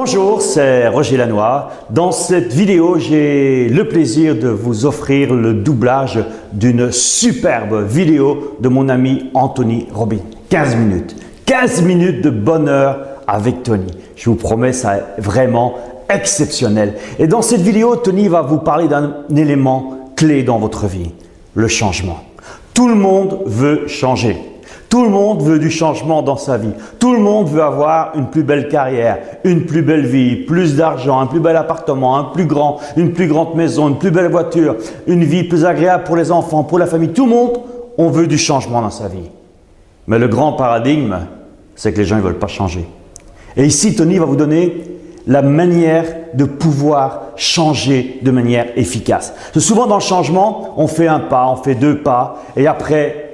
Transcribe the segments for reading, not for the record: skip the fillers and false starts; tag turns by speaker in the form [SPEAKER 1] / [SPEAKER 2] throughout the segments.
[SPEAKER 1] Bonjour, c'est Roger Lannoy. Dans cette vidéo, j'ai le plaisir de vous offrir le doublage d'une superbe vidéo de mon ami Anthony Robbins. 15 minutes. 15 minutes de bonheur avec Tony. Je vous promets, ça est vraiment exceptionnel. Et dans cette vidéo, Tony va vous parler d'un élément clé dans votre vie, le changement. Tout le monde veut changer. Tout le monde veut du changement dans sa vie. Tout le monde veut avoir une plus belle carrière, une plus belle vie, plus d'argent, un plus bel appartement, une plus grande maison, une plus belle voiture, une vie plus agréable pour les enfants, pour la famille. Tout le monde, on veut du changement dans sa vie. Mais le grand paradigme, c'est que les gens ne veulent pas changer. Et ici, Tony va vous donner la manière de pouvoir changer de manière efficace. Parce que souvent dans le changement, on fait un pas, on fait deux pas et après,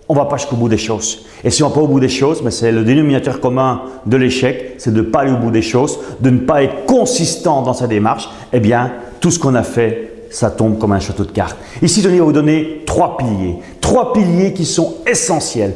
[SPEAKER 1] on ne va pas jusqu'au bout des choses. Et si on ne va pas au bout des choses, c'est le dénominateur commun de l'échec, c'est de ne pas aller au bout des choses, de ne pas être consistant dans sa démarche. Eh bien, tout ce qu'on a fait, ça tombe comme un château de cartes. Ici, Tony va vous donner trois piliers. Trois piliers qui sont essentiels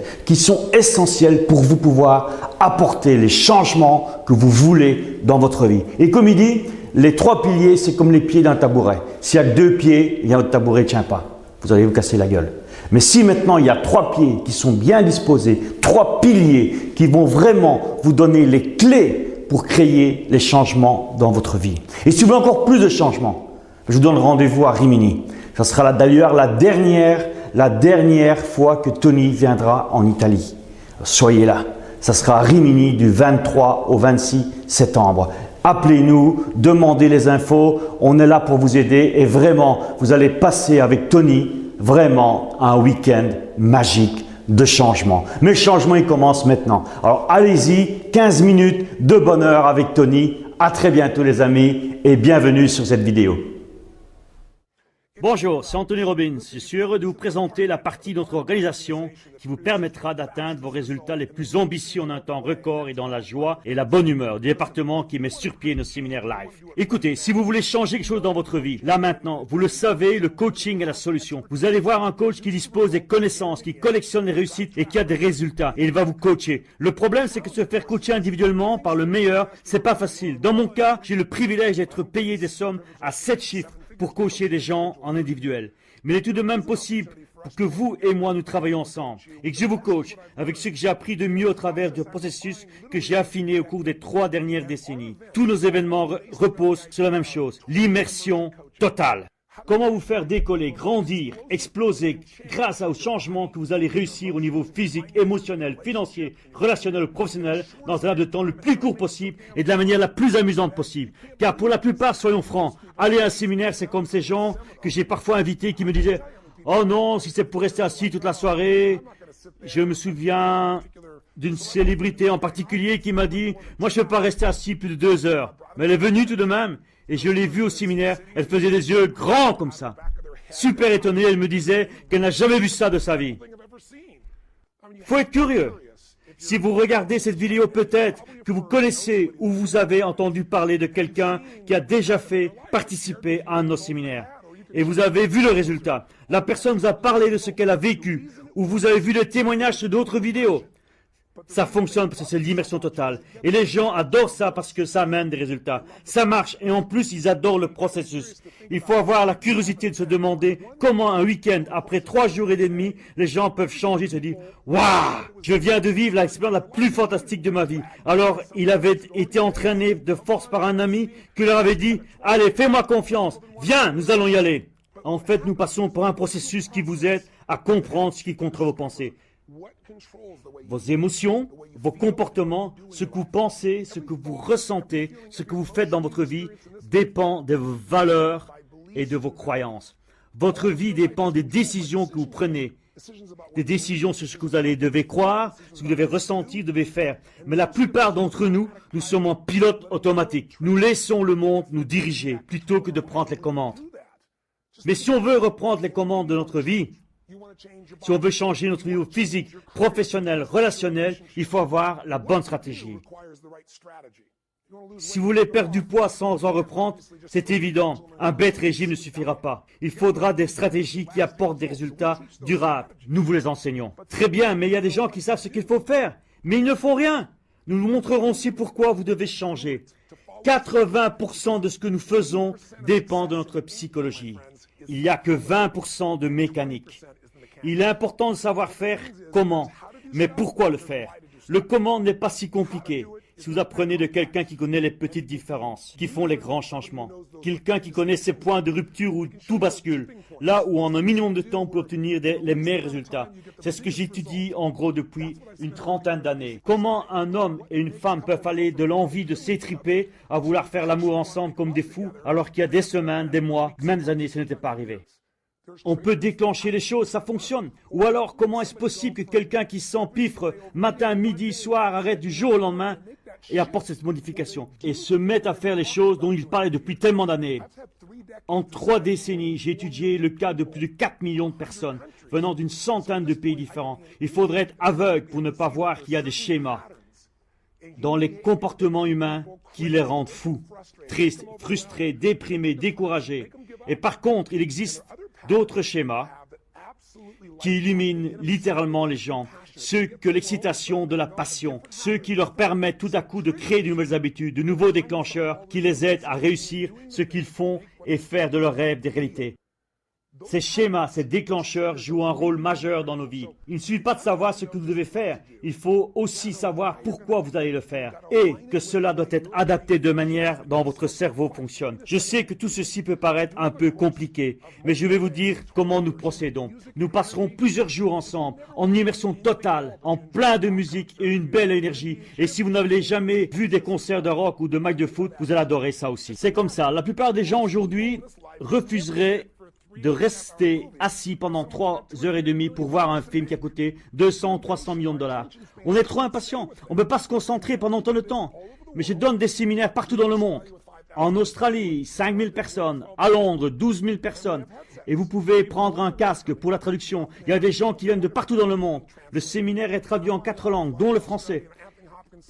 [SPEAKER 1] pour vous pouvoir apporter les changements que vous voulez dans votre vie. Et comme il dit, les trois piliers, c'est comme les pieds d'un tabouret. S'il n'y a que deux pieds, votre tabouret ne tient pas. Vous allez vous casser la gueule. Mais si maintenant il y a trois pieds qui sont bien disposés, trois piliers qui vont vraiment vous donner les clés pour créer les changements dans votre vie. Et si vous voulez encore plus de changements, je vous donne rendez-vous à Rimini. Ça sera d'ailleurs la dernière fois que Tony viendra en Italie. Soyez là. Ça sera à Rimini du 23 au 26 septembre. Appelez-nous, demandez les infos, on est là pour vous aider et vraiment, vous allez passer avec Tony vraiment un week-end magique de changement. Mais le changement, il commence maintenant. Alors allez-y, 15 minutes de bonheur avec Tony. À très bientôt les amis et bienvenue sur cette vidéo. Bonjour, c'est Anthony Robbins. Je suis heureux de vous présenter la partie de notre organisation qui vous permettra d'atteindre vos résultats les plus ambitieux en un temps record et dans la joie et la bonne humeur du département qui met sur pied nos séminaires live. Écoutez, si vous voulez changer quelque chose dans votre vie, là maintenant, vous le savez, le coaching est la solution. Vous allez voir un coach qui dispose des connaissances, qui collectionne les réussites et qui a des résultats et il va vous coacher. Le problème, c'est que se faire coacher individuellement par le meilleur, c'est pas facile. Dans mon cas, j'ai le privilège d'être payé des sommes à 7 chiffres pour coacher des gens en individuel. Mais il est tout de même possible pour que vous et moi nous travaillions ensemble et que je vous coach avec ce que j'ai appris de mieux au travers du processus que j'ai affiné au cours des 3 dernières décennies. Tous nos événements reposent sur la même chose, l'immersion totale. Comment vous faire décoller, grandir, exploser grâce aux changements que vous allez réussir au niveau physique, émotionnel, financier, relationnel ou professionnel dans un laps de temps le plus court possible et de la manière la plus amusante possible. Car pour la plupart, soyons francs, aller à un séminaire, c'est comme ces gens que j'ai parfois invités qui me disaient « Oh non, si c'est pour rester assis toute la soirée ». Je me souviens d'une célébrité en particulier qui m'a dit « Moi, je ne peux pas rester assis plus de 2 heures ». Mais elle est venue tout de même. Et je l'ai vue au séminaire, elle faisait des yeux grands comme ça. Super étonnée, elle me disait qu'elle n'a jamais vu ça de sa vie. Faut être curieux. Si vous regardez cette vidéo, peut-être que vous connaissez ou vous avez entendu parler de quelqu'un qui a déjà participé à un de nos séminaires. Et vous avez vu le résultat. La personne vous a parlé de ce qu'elle a vécu. Ou vous avez vu des témoignages sur d'autres vidéos. Ça fonctionne parce que c'est l'immersion totale. Et les gens adorent ça parce que ça amène des résultats. Ça marche et en plus, ils adorent le processus. Il faut avoir la curiosité de se demander comment un week-end, après 3 jours et demi, les gens peuvent changer, se dire « Waouh, je viens de vivre l'expérience la plus fantastique de ma vie. » Alors, il avait été entraîné de force par un ami qui leur avait dit « Allez, fais-moi confiance, viens, nous allons y aller. » En fait, nous passons par un processus qui vous aide à comprendre ce qui contrôle vos pensées. Vos émotions, vos comportements, ce que vous pensez, ce que vous ressentez, ce que vous faites dans votre vie dépend de vos valeurs et de vos croyances. Votre vie dépend des décisions que vous prenez, des décisions sur ce que vous devez croire, ce que vous devez ressentir, devez faire. Mais la plupart d'entre nous, nous sommes en pilote automatique. Nous laissons le monde nous diriger plutôt que de prendre les commandes. Mais si on veut reprendre les commandes de notre vie, si on veut changer notre niveau physique, professionnel, relationnel, il faut avoir la bonne stratégie. Si vous voulez perdre du poids sans en reprendre, c'est évident, un bête régime ne suffira pas. Il faudra des stratégies qui apportent des résultats durables. Nous vous les enseignons. Très bien, mais il y a des gens qui savent ce qu'il faut faire, mais ils ne font rien. Nous vous montrerons aussi pourquoi vous devez changer. 80% de ce que nous faisons dépend de notre psychologie. Il n'y a que 20% de mécanique. Il est important de savoir faire comment, mais pourquoi le faire? Le comment n'est pas si compliqué. Si vous apprenez de quelqu'un qui connaît les petites différences, qui font les grands changements, quelqu'un qui connaît ces points de rupture où tout bascule, là où en un minimum de temps on peut obtenir les meilleurs résultats. C'est ce que j'étudie en gros depuis une trentaine d'années. Comment un homme et une femme peuvent aller de l'envie de s'étriper à vouloir faire l'amour ensemble comme des fous, alors qu'il y a des semaines, des mois, même des années, ce n'était pas arrivé. On peut déclencher les choses, ça fonctionne. Ou alors, comment est-ce possible que quelqu'un qui s'empiffre matin, midi, soir, arrête du jour au lendemain et apporte cette modification et se mette à faire les choses dont il parlait depuis tellement d'années? En 3 décennies, j'ai étudié le cas de plus de 4 millions de personnes venant d'une centaine de pays différents. Il faudrait être aveugle pour ne pas voir qu'il y a des schémas dans les comportements humains qui les rendent fous, tristes, frustrés, déprimés, découragés. Et par contre, il existe d'autres schémas qui illuminent littéralement les gens, ceux que l'excitation de la passion, ceux qui leur permettent tout à coup de créer de nouvelles habitudes, de nouveaux déclencheurs qui les aident à réussir ce qu'ils font et faire de leurs rêves des réalités. Ces schémas, ces déclencheurs jouent un rôle majeur dans nos vies. Il ne suffit pas de savoir ce que vous devez faire, il faut aussi savoir pourquoi vous allez le faire et que cela doit être adapté de manière dont votre cerveau fonctionne. Je sais que tout ceci peut paraître un peu compliqué, mais je vais vous dire comment nous procédons. Nous passerons plusieurs jours ensemble, en immersion totale, en plein de musique et une belle énergie. Et si vous n'avez jamais vu des concerts de rock ou de matchs de foot, vous allez adorer ça aussi. C'est comme ça. La plupart des gens aujourd'hui refuseraient de rester assis pendant 3h30 pour voir un film qui a coûté 200, 300 millions de dollars. On est trop impatient. On ne peut pas se concentrer pendant tant de temps. Mais je donne des séminaires partout dans le monde. En Australie, 5000 personnes. À Londres, 12 000 personnes. Et vous pouvez prendre un casque pour la traduction. Il y a des gens qui viennent de partout dans le monde. Le séminaire est traduit en 4 langues, dont le français.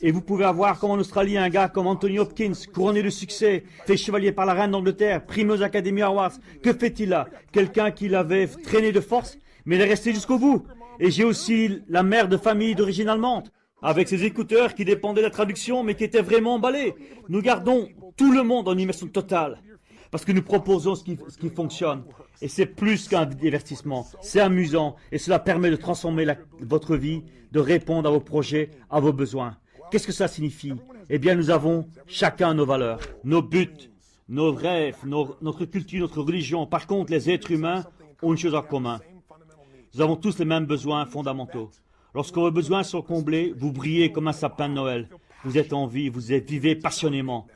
[SPEAKER 1] Et vous pouvez avoir, comme en Australie, un gars comme Anthony Hopkins, couronné de succès, fait chevalier par la reine d'Angleterre, primé aux Academy Awards. Que fait-il là? Quelqu'un qui l'avait traîné de force, mais il est resté jusqu'au bout. Et j'ai aussi la mère de famille d'origine allemande, avec ses écouteurs qui dépendaient de la traduction, mais qui étaient vraiment emballés. Nous gardons tout le monde en immersion totale, parce que nous proposons ce qui fonctionne. Et c'est plus qu'un divertissement, c'est amusant, et cela permet de transformer votre vie, de répondre à vos projets, à vos besoins. Qu'est-ce que ça signifie? Eh bien, nous avons chacun nos valeurs, nos buts, nos rêves, notre culture, notre religion. Par contre, les êtres humains ont une chose en commun. Nous avons tous les mêmes besoins fondamentaux. Lorsque vos besoins sont comblés, vous brillez comme un sapin de Noël. Vous êtes en vie, vivez passionnément.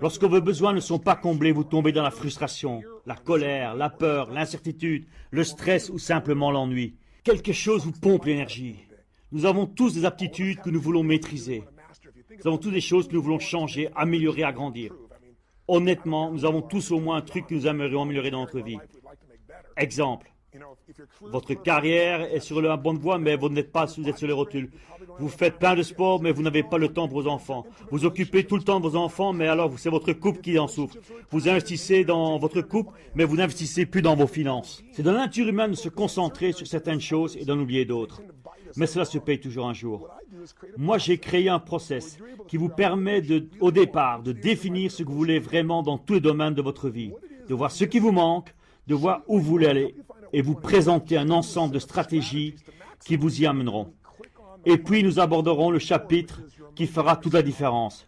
[SPEAKER 1] Lorsque vos besoins ne sont pas comblés, vous tombez dans la frustration, la colère, la peur, l'incertitude, le stress ou simplement l'ennui. Quelque chose vous pompe l'énergie. Nous avons tous des aptitudes que nous voulons maîtriser. Nous avons tous des choses que nous voulons changer, améliorer, agrandir. Honnêtement, nous avons tous au moins un truc que nous aimerions améliorer dans notre vie. Exemple, votre carrière est sur la bonne voie, mais vous n'êtes pas vous êtes sur les rotules. Vous faites plein de sport, mais vous n'avez pas le temps pour vos enfants. Vous occupez tout le temps de vos enfants, mais alors c'est votre couple qui en souffre. Vous investissez dans votre couple, mais vous n'investissez plus dans vos finances. C'est dans la nature humaine de se concentrer sur certaines choses et d'en oublier d'autres. Mais cela se paye toujours un jour. Moi, j'ai créé un process qui vous permet au départ de définir ce que vous voulez vraiment dans tous les domaines de votre vie, de voir ce qui vous manque, de voir où vous voulez aller et vous présenter un ensemble de stratégies qui vous y amèneront. Et puis, nous aborderons le chapitre qui fera toute la différence.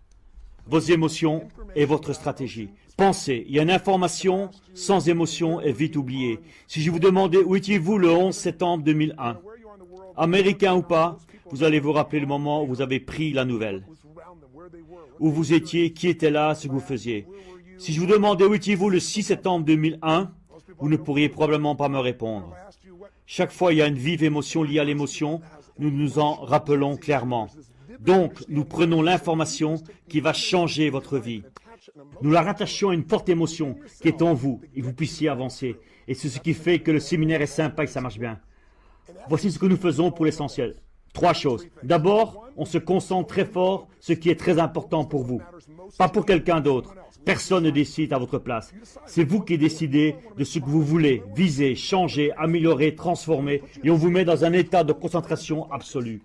[SPEAKER 1] Vos émotions et votre stratégie. Pensez, il y a une information sans émotion est vite oubliée. Si je vous demandais où étiez-vous le 11 septembre 2001, américain ou pas, vous allez vous rappeler le moment où vous avez pris la nouvelle. Où vous étiez, qui était là, ce que vous faisiez. Si je vous demandais où étiez-vous le 6 septembre 2001, vous ne pourriez probablement pas me répondre. Chaque fois, il y a une vive émotion liée à l'émotion, nous nous en rappelons clairement. Donc, nous prenons l'information qui va changer votre vie. Nous la rattachons à une forte émotion qui est en vous et vous puissiez avancer. Et c'est ce qui fait que le séminaire est sympa et que ça marche bien. Voici ce que nous faisons pour l'essentiel. 3 choses. D'abord, on se concentre très fort sur ce qui est très important pour vous. Pas pour quelqu'un d'autre. Personne ne décide à votre place. C'est vous qui décidez de ce que vous voulez, viser, changer, améliorer, transformer, et on vous met dans un état de concentration absolue.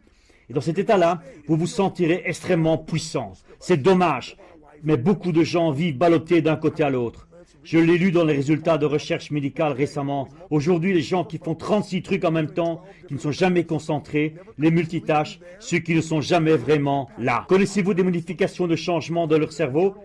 [SPEAKER 1] Et dans cet état-là, vous vous sentirez extrêmement puissant. C'est dommage mais beaucoup de gens vivent ballottés d'un côté à l'autre. Je l'ai lu dans les résultats de recherche médicale récemment. Aujourd'hui, les gens qui font 36 trucs en même temps, qui ne sont jamais concentrés, les multitâches, ceux qui ne sont jamais vraiment là. Connaissez-vous des modifications de changement de leur cerveau?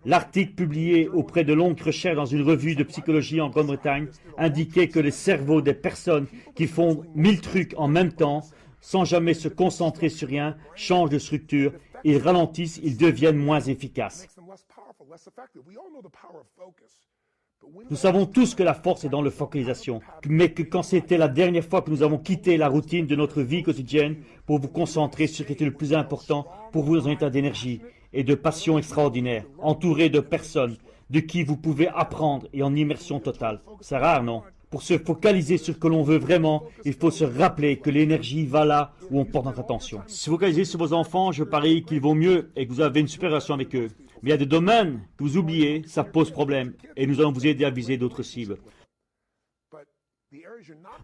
[SPEAKER 1] L'article publié auprès de longues recherches dans une revue de psychologie en Grande-Bretagne indiquait que les cerveaux des personnes qui font 1000 trucs en même temps, sans jamais se concentrer sur rien, changent de structure, ils ralentissent, ils deviennent moins efficaces. Nous savons tous que la force est dans la focalisation, mais que quand c'était la dernière fois que nous avons quitté la routine de notre vie quotidienne pour vous concentrer sur ce qui était le plus important pour vous dans un état d'énergie et de passion extraordinaire, entouré de personnes de qui vous pouvez apprendre et en immersion totale. C'est rare, non? Pour se focaliser sur ce que l'on veut vraiment, il faut se rappeler que l'énergie va là où on porte notre attention. Si vous focalisez sur vos enfants, je parie qu'il vaut mieux et que vous avez une super relation avec eux. Mais il y a des domaines que vous oubliez, ça pose problème, et nous allons vous aider à viser d'autres cibles.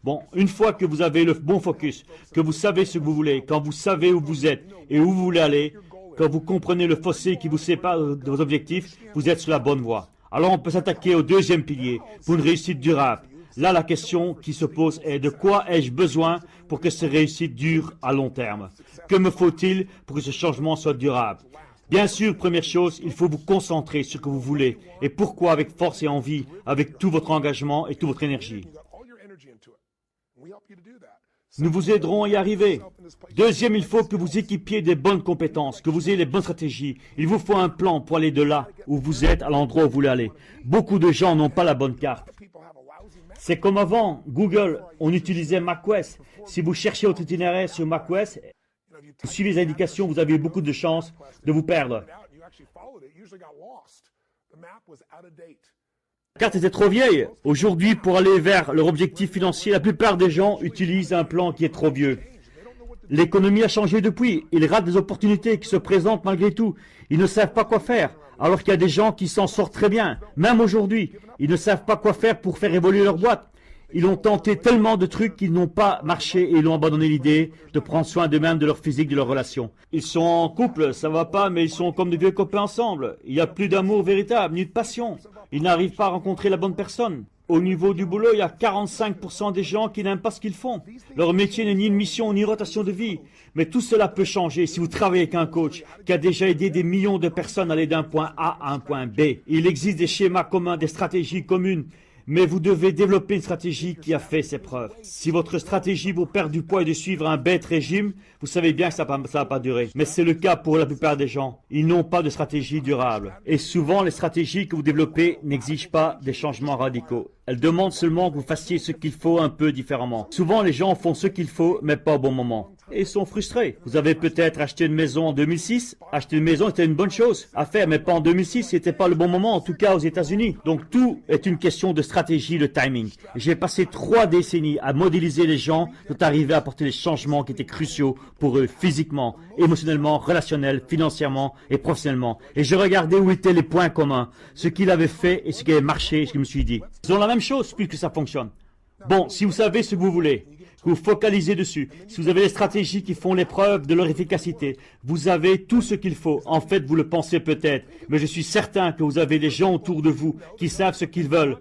[SPEAKER 1] Bon, une fois que vous avez le bon focus, que vous savez ce que vous voulez, quand vous savez où vous êtes et où vous voulez aller, quand vous comprenez le fossé qui vous sépare de vos objectifs, vous êtes sur la bonne voie. Alors on peut s'attaquer au deuxième pilier, pour une réussite durable. Là, la question qui se pose est de quoi ai-je besoin pour que cette réussite dure à long terme? Que me faut-il pour que ce changement soit durable? Bien sûr, première chose, il faut vous concentrer sur ce que vous voulez et pourquoi avec force et envie, avec tout votre engagement et toute votre énergie. Nous vous aiderons à y arriver. Deuxième, il faut que vous équipiez des bonnes compétences, que vous ayez les bonnes stratégies. Il vous faut un plan pour aller de là où vous êtes à l'endroit où vous voulez aller. Beaucoup de gens n'ont pas la bonne carte. C'est comme avant, Google, on utilisait MapQuest. Si vous cherchez votre itinéraire sur MapQuest, vous suivez les indications, vous avez beaucoup de chances de vous perdre. La carte était trop vieille. Aujourd'hui, pour aller vers leur objectif financier, la plupart des gens utilisent un plan qui est trop vieux. L'économie a changé depuis. Ils ratent des opportunités qui se présentent malgré tout. Ils ne savent pas quoi faire, alors qu'il y a des gens qui s'en sortent très bien. Même aujourd'hui, ils ne savent pas quoi faire pour faire évoluer leur boîte. Ils ont tenté tellement de trucs qu'ils n'ont pas marché et ils ont abandonné l'idée de prendre soin d'eux-mêmes, de leur physique, de leur relation. Ils sont en couple, ça va pas, mais ils sont comme des vieux copains ensemble. Il n'y a plus d'amour véritable, ni de passion. Ils n'arrivent pas à rencontrer la bonne personne. Au niveau du boulot, il y a 45% des gens qui n'aiment pas ce qu'ils font. Leur métier n'est ni une mission, ni une rotation de vie. Mais tout cela peut changer si vous travaillez avec un coach qui a déjà aidé des millions de personnes à aller d'un point A à un point B. Il existe des schémas communs, des stratégies communes. Mais vous devez développer une stratégie qui a fait ses preuves. Si votre stratégie pour perdre du poids est de suivre un bête régime, vous savez bien que ça ne va pas durer. Mais c'est le cas pour la plupart des gens. Ils n'ont pas de stratégie durable. Et souvent, les stratégies que vous développez n'exigent pas des changements radicaux. Elles demandent seulement que vous fassiez ce qu'il faut un peu différemment. Souvent, les gens font ce qu'il faut, mais pas au bon moment. Et sont frustrés. Vous avez peut-être acheté une maison en 2006. Acheter une maison était une bonne chose à faire, mais pas en 2006. C'était pas le bon moment, en tout cas aux États-Unis. Donc tout est une question de stratégie, de timing. J'ai passé 3 décennies à modéliser les gens pour arriver à apporter les changements qui étaient cruciaux pour eux, physiquement, émotionnellement, relationnellement, financièrement et professionnellement. Et je regardais où étaient les points communs, ce qu'il avait fait et ce qui avait marché, ce que je me suis dit. Ils ont la même chose puisque ça fonctionne. Bon, si vous savez ce que vous voulez, que vous focalisez dessus, si vous avez les stratégies qui font les preuves de leur efficacité, vous avez tout ce qu'il faut. En fait, vous le pensez peut-être, mais je suis certain que vous avez des gens autour de vous qui savent ce qu'ils veulent,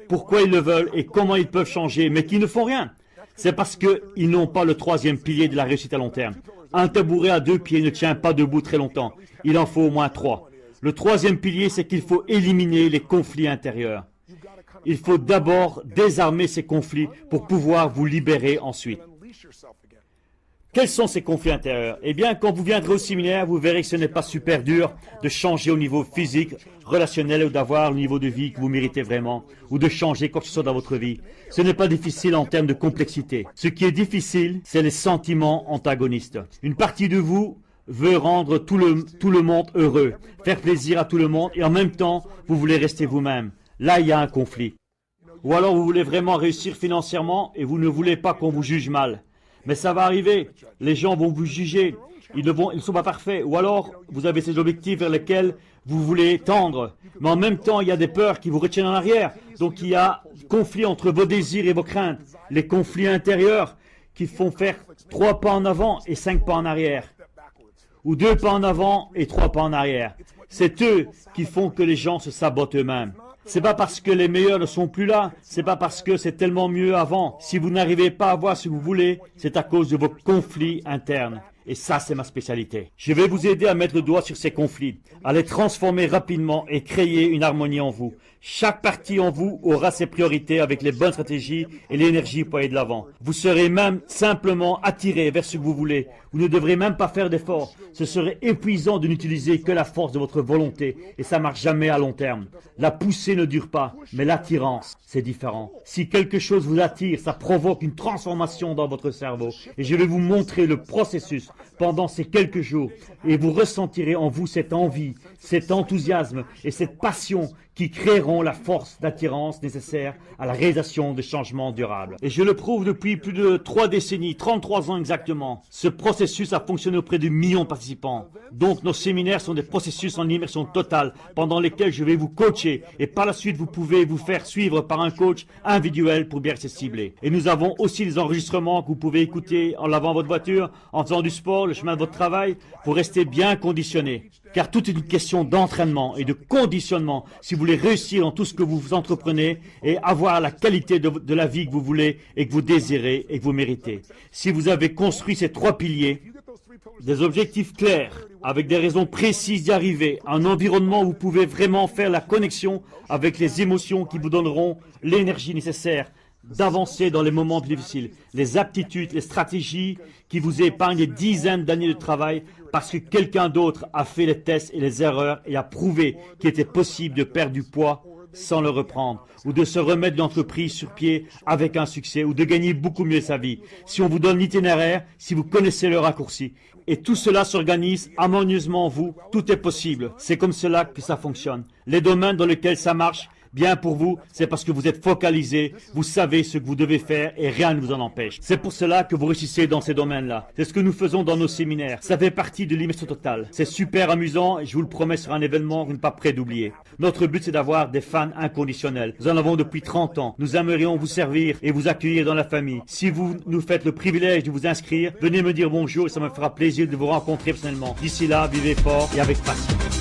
[SPEAKER 1] pourquoi ils le veulent et comment ils peuvent changer, mais qui ne font rien. C'est parce qu'ils n'ont pas le troisième pilier de la réussite à long terme. Un tabouret à 2 pieds ne tient pas debout très longtemps. Il en faut au moins 3. Le troisième pilier, c'est qu'il faut éliminer les conflits intérieurs. Il faut d'abord désarmer ces conflits pour pouvoir vous libérer ensuite. Quels sont ces conflits intérieurs? Eh bien, quand vous viendrez au séminaire, vous verrez que ce n'est pas super dur de changer au niveau physique, relationnel ou d'avoir le niveau de vie que vous méritez vraiment, ou de changer quoi que ce soit dans votre vie. Ce n'est pas difficile en termes de complexité. Ce qui est difficile, c'est les sentiments antagonistes. Une partie de vous veut rendre tout le monde heureux, faire plaisir à tout le monde, et en même temps, vous voulez rester vous-même. Là, il y a un conflit. Ou alors, vous voulez vraiment réussir financièrement et vous ne voulez pas qu'on vous juge mal. Mais ça va arriver. Les gens vont vous juger. Ils ne sont pas parfaits. Ou alors, vous avez ces objectifs vers lesquels vous voulez tendre. Mais en même temps, il y a des peurs qui vous retiennent en arrière. Donc, il y a conflit entre vos désirs et vos craintes. Les conflits intérieurs qui font faire 3 pas en avant et 5 pas en arrière. ou 2 pas en avant et 3 pas en arrière. C'est eux qui font que les gens se sabotent eux-mêmes. C'est pas parce que les meilleurs ne sont plus là, c'est pas parce que c'est tellement mieux avant. Si vous n'arrivez pas à voir ce que vous voulez, c'est à cause de vos conflits internes. Et ça, c'est ma spécialité. Je vais vous aider à mettre le doigt sur ces conflits, à les transformer rapidement et créer une harmonie en vous. Chaque partie en vous aura ses priorités avec les bonnes stratégies et l'énergie pour aller de l'avant. Vous serez même simplement attiré vers ce que vous voulez. Vous ne devrez même pas faire d'efforts. Ce serait épuisant de n'utiliser que la force de votre volonté et ça marche jamais à long terme. La poussée ne dure pas, mais l'attirance, c'est différent. Si quelque chose vous attire, ça provoque une transformation dans votre cerveau. Et je vais vous montrer le processus pendant ces quelques jours. Et vous ressentirez en vous cette envie, cet enthousiasme et cette passion qui créeront la force d'attirance nécessaire à la réalisation de changements durables. Et je le prouve depuis plus de 3 décennies, 33 ans exactement. Ce processus a fonctionné auprès de millions de participants. Donc nos séminaires sont des processus en immersion totale pendant lesquels je vais vous coacher et par la suite vous pouvez vous faire suivre par un coach individuel pour bien rester ciblé. Et nous avons aussi des enregistrements que vous pouvez écouter en lavant votre voiture, en faisant du sport, le chemin de votre travail, pour rester bien conditionné. Car tout est une question d'entraînement et de conditionnement si vous voulez réussir dans tout ce que vous entreprenez et avoir la qualité de la vie que vous voulez et que vous désirez et que vous méritez. Si vous avez construit ces 3 piliers, des objectifs clairs, avec des raisons précises d'y arriver, un environnement où vous pouvez vraiment faire la connexion avec les émotions qui vous donneront l'énergie nécessaire d'avancer dans les moments plus difficiles, les aptitudes, les stratégies qui vous épargnent des dizaines d'années de travail parce que quelqu'un d'autre a fait les tests et les erreurs et a prouvé qu'il était possible de perdre du poids sans le reprendre, ou de se remettre l'entreprise sur pied avec un succès, ou de gagner beaucoup mieux sa vie. Si on vous donne l'itinéraire, si vous connaissez le raccourci, et tout cela s'organise harmonieusement en vous, tout est possible. C'est comme cela que ça fonctionne. Les domaines dans lesquels ça marche bien pour vous, c'est parce que vous êtes focalisé, vous savez ce que vous devez faire et rien ne vous en empêche. C'est pour cela que vous réussissez dans ces domaines-là. C'est ce que nous faisons dans nos séminaires. Ça fait partie de l'immersion totale. C'est super amusant et je vous le promets sur un événement que vous n'êtes pas prêt d'oublier. Notre but, c'est d'avoir des fans inconditionnels. Nous en avons depuis 30 ans. Nous aimerions vous servir et vous accueillir dans la famille. Si vous nous faites le privilège de vous inscrire, venez me dire bonjour et ça me fera plaisir de vous rencontrer personnellement. D'ici là, vivez fort et avec passion.